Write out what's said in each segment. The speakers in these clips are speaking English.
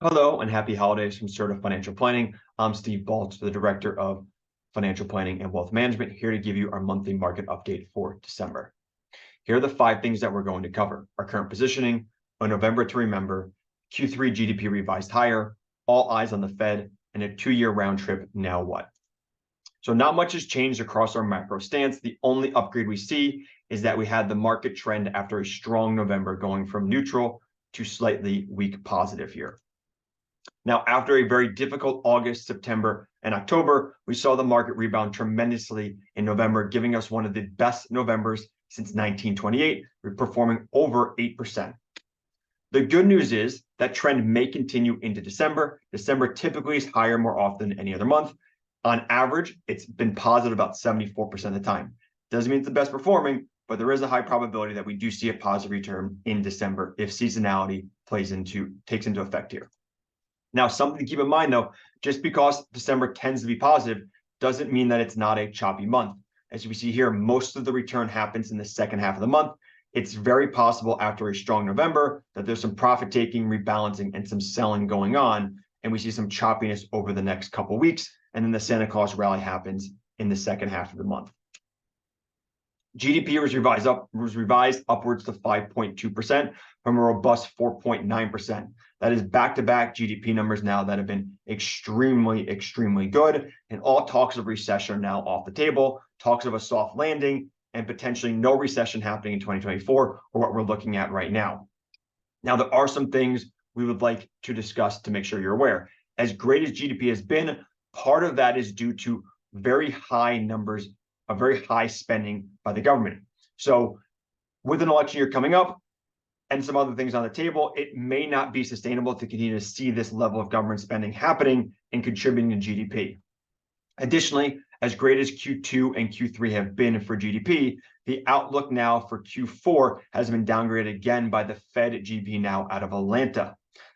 Hello and happy holidays from Certa Financial Planning. I'm Steve Baltz, the Director of Financial Planning and Wealth Management, here to give you our monthly market update for December. Here are the 5 things that we're going to cover: our current positioning, a November to remember, Q3 GDP revised higher, all eyes on the Fed, and a 2-year round trip, now what? So not much has changed across our macro stance. The only upgrade we see is that we had the market trend after a strong November going from neutral to slightly weak positive here. Now, after a very difficult August, September, and October, we saw the market rebound tremendously in November, giving us one of the best Novembers since 1928, performing over 8%. The good news is that trend may continue into December. December typically is higher more often than any other month. On average, it's been positive about 74% of the time. Doesn't mean it's the best performing, but there is a high probability that we do see a positive return in December if seasonality takes into effect here. Now, something to keep in mind, though, just because December tends to be positive doesn't mean that it's not a choppy month. As we see here, most of the return happens in the second half of the month. It's very possible after a strong November that there's some profit taking, rebalancing, and some selling going on, and we see some choppiness over the next couple of weeks, and then the Santa Claus rally happens in the second half of the month. GDP was revised upwards to 5.2% from a robust 4.9%. That is back-to-back GDP numbers now that have been extremely, extremely good. And all talks of recession are now off the table. Talks of a soft landing and potentially no recession happening in 2024 or what we're looking at right now. Now, there are some things we would like to discuss to make sure you're aware. As great as GDP has been, part of that is due to very high numbers, a very high spending by the government. So with an election year coming up and some other things on the table, it may not be sustainable to continue to see this level of government spending happening and contributing to GDP. Additionally, as great as Q2 and Q3 have been for GDP, the outlook now for Q4 has been downgraded again by the Fed GP now out of Atlanta.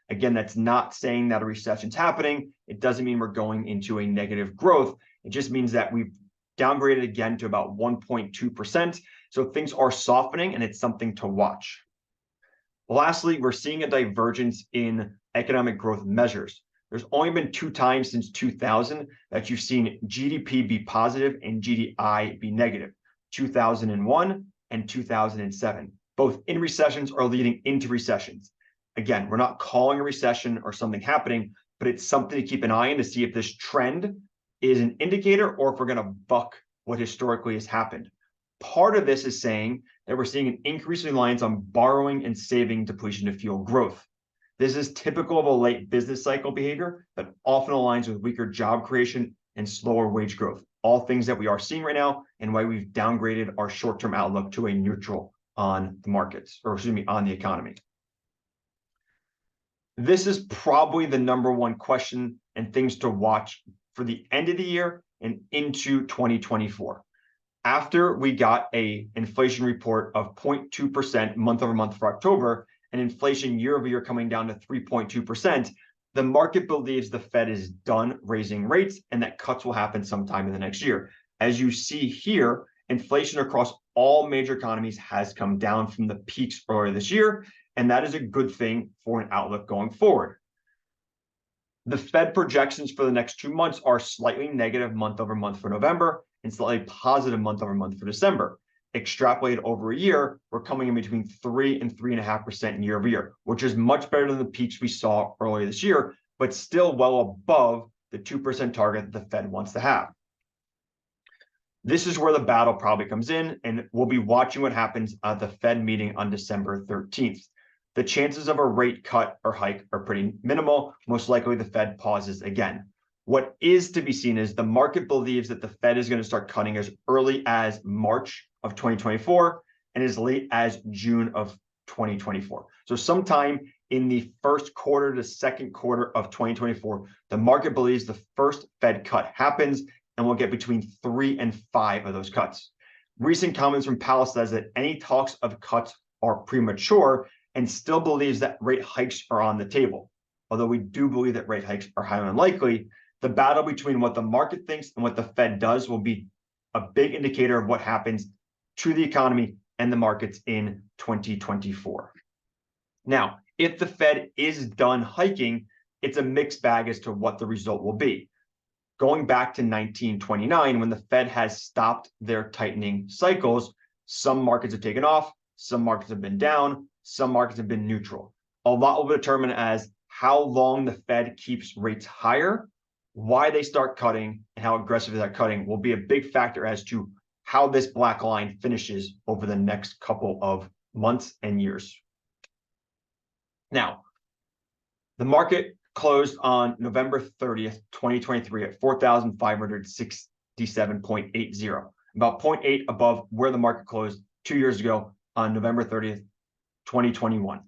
Again, that's not saying that a recession's happening. It doesn't mean we're going into a negative growth. It just means that we've downgraded again to about 1.2%. So things are softening and it's something to watch. Lastly, we're seeing a divergence in economic growth measures. There's only been 2 times since 2000 that you've seen GDP be positive and GDI be negative, 2001 and 2007, both in recessions or leading into recessions. Again, we're not calling a recession or something happening, but it's something to keep an eye on to see if this trend is an indicator or if we're going to buck what historically has happened. Part of this is saying that we're seeing an increasing reliance on borrowing and saving depletion to fuel growth. This is typical of a late business cycle behavior that often aligns with weaker job creation and slower wage growth, all things that we are seeing right now and why we've downgraded our short-term outlook to a neutral on the markets, or excuse me, on the economy. This is probably the number one question and things to watch for the end of the year and into 2024. After we got an inflation report of 0.2% month over month for October, and inflation year over year coming down to 3.2%, the market believes the Fed is done raising rates and that cuts will happen sometime in the next year. As you see here, inflation across all major economies has come down from the peaks earlier this year, and that is a good thing for an outlook going forward. The Fed projections for the next 2 months are slightly negative month over month for November and slightly positive month over month for December. Extrapolated over a year, we're coming in between 3 and 3.5% year over year, which is much better than the peaks we saw earlier this year, but still well above the 2% target that the Fed wants to have. This is where the battle probably comes in, and we'll be watching what happens at the Fed meeting on December 13th. The chances of a rate cut or hike are pretty minimal. Most likely the Fed pauses again. What is to be seen is the market believes that the Fed is going to start cutting as early as March of 2024 and as late as June of 2024. So sometime in the first quarter to second quarter of 2024, the market believes the first Fed cut happens and we'll get between 3 and 5 of those cuts. Recent comments from Powell says that any talks of cuts are premature and still believes that rate hikes are on the table. Although we do believe that rate hikes are highly unlikely, the battle between what the market thinks and what the Fed does will be a big indicator of what happens to the economy and the markets in 2024. Now, if the Fed is done hiking, it's a mixed bag as to what the result will be. Going back to 1929, when the Fed has stopped their tightening cycles, some markets have taken off, some markets have been down, some markets have been neutral. A lot will be determined as how long the Fed keeps rates higher, why they start cutting, and how aggressive that cutting will be a big factor as to how this black line finishes over the next couple of months and years. Now, the market closed on November 30th, 2023 at 4,567.80, about 0.8 above where the market closed 2 years ago on November 30th, 2021.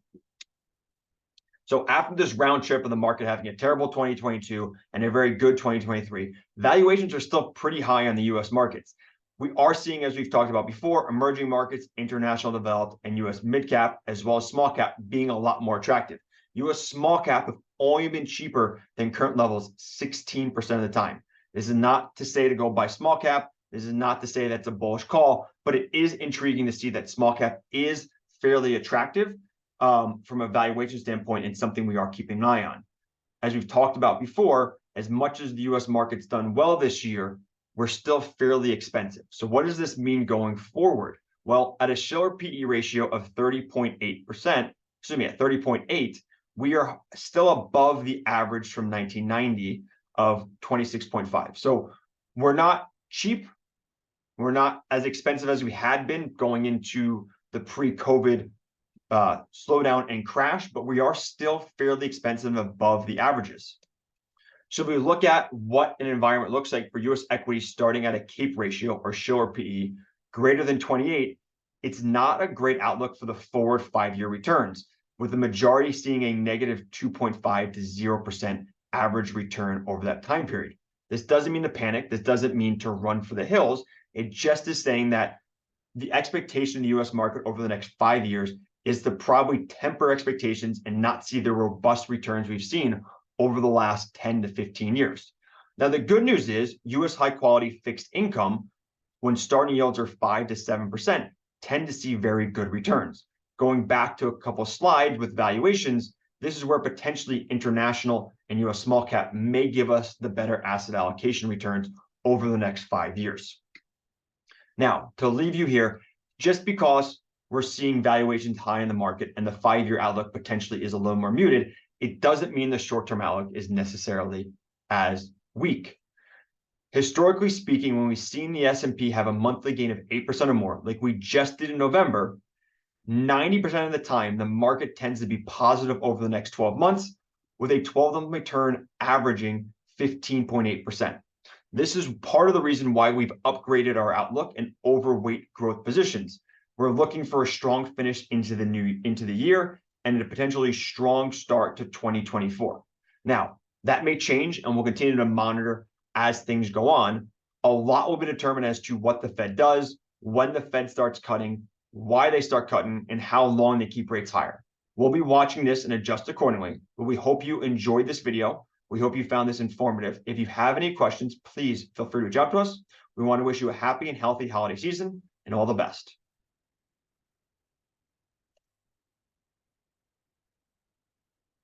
So after this round trip of the market having a terrible 2022 and a very good 2023, valuations are still pretty high on the US markets. We are seeing, as we've talked about before, emerging markets, international developed, and US mid-cap, as well as small cap being a lot more attractive. US small cap have only been cheaper than current levels 16% of the time. This is not to say to go buy small cap. This is not to say that's a bullish call, but it is intriguing to see that small cap is fairly attractive from a valuation standpoint and something we are keeping an eye on. As we've talked about before, as much as the US market's done well this year, we're still fairly expensive. So what does this mean going forward? Well, at a Shiller PE ratio of 30.8%, at 30.8, we are still above the average from 1990 of 26.5. So we're not cheap. We're not as expensive as we had been going into the pre-COVID slowdown and crash, but we are still fairly expensive and above the averages. So if we look at what an environment looks like for US equities starting at a CAPE ratio or Shiller PE greater than 28, it's not a great outlook for the forward 5-year returns, with the majority seeing a negative 2.5 to 0% average return over that time period. This doesn't mean to panic. This doesn't mean to run for the hills. It just is saying that the expectation in the US market over the next 5 years is to probably temper expectations and not see the robust returns we've seen over the last 10 to 15 years. Now, the good news is US high quality fixed income, when starting yields are 5 to 7%, tend to see very good returns. Going back to a couple slides with valuations, this is where potentially international and US small cap may give us the better asset allocation returns over the next 5 years. Now, to leave you here, just because we're seeing valuations high in the market and the 5-year outlook potentially is a little more muted, it doesn't mean the short-term outlook is necessarily as weak. Historically speaking, when we've seen the S&P have a monthly gain of 8% or more, like we just did in November, 90% of the time, the market tends to be positive over the next 12 months, with a 12-month return averaging 15.8%. This is part of the reason why we've upgraded our outlook and overweight growth positions. We're looking for a strong finish into the year and a potentially strong start to 2024. Now, that may change, and we'll continue to monitor as things go on. A lot will be determined as to what the Fed does, when the Fed starts cutting, why they start cutting, and how long they keep rates higher. We'll be watching this and adjust accordingly, but we hope you enjoyed this video. We hope you found this informative. If you have any questions, please feel free to reach out to us. We want to wish you a happy and healthy holiday season and all the best.